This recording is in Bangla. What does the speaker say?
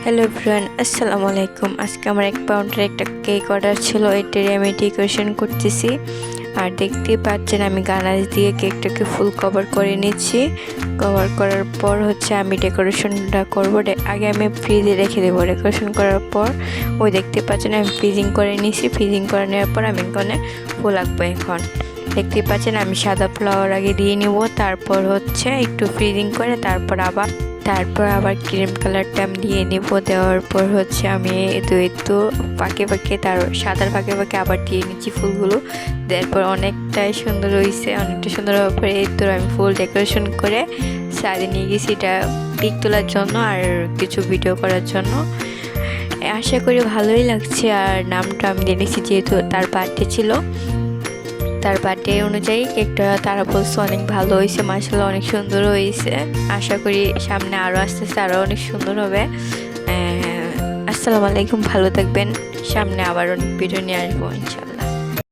হ্যালো এভরিওয়ান, আসসালামু আলাইকুম। আজকে আমার 1 পাউন্ডের একটা কেক অর্ডার ছিল, এটারই আমি ডেকোরেশন করতেছি। আর দেখতেই পাচ্ছেন আমি গানাশ দিয়ে কেকটাকে ফুল কভার করে নিচ্ছি। কভার করার পর আমি ডেকোরেশনটা করব। আগে আমি ফ্রিজে রেখে দেবো। ডেকোরেশন করার পর দেখতে পাচ্ছেন আমি ফ্রিজিং করে নিয়েছি। ফ্রিজিং করে নেওয়ার পর আমি এখানে ফুল আঁকবো। এখন দেখতেই পাচ্ছেন আমি সাদা ফ্লাওয়ার আগে দিয়ে নিব, তারপর একটু ফ্রিজিং করে তারপর আবার ক্রিম কালারটা আমি দিয়ে নিব। দেওয়ার পর আমি একটু ফাঁকে ফাঁকে সাদার ফাঁকে ফাঁকে আবার দিয়ে নিচ্ছি ফুলগুলো। দেওয়ার পর অনেকটাই সুন্দর হয়েছে। অনেকটা সুন্দর হওয়ার পরে আমি ফুল ডেকোরেশন করে সাইডে নিয়ে গেছি, এটা পিক তোলার জন্য আর কিছু ভিডিও করার জন্য। আশা করি ভালোই লাগছে। আর নামটা আমি দিয়ে নিচ্ছি, যেহেতু তার বার্থডে ছিল। তার বার্থডে অনুযায়ী কেকটা তারা বলছে অনেক ভালো হয়েছে, মাশাআল্লাহ অনেক সুন্দর হয়েছে। আশা করি সামনে আরও আস্তে আস্তে আরও অনেক সুন্দর হবে। আসসালামু আলাইকুম, ভালো থাকবেন। সামনে আবার অনেক ভিডিও নিয়ে আসবো ইনশাল্লাহ।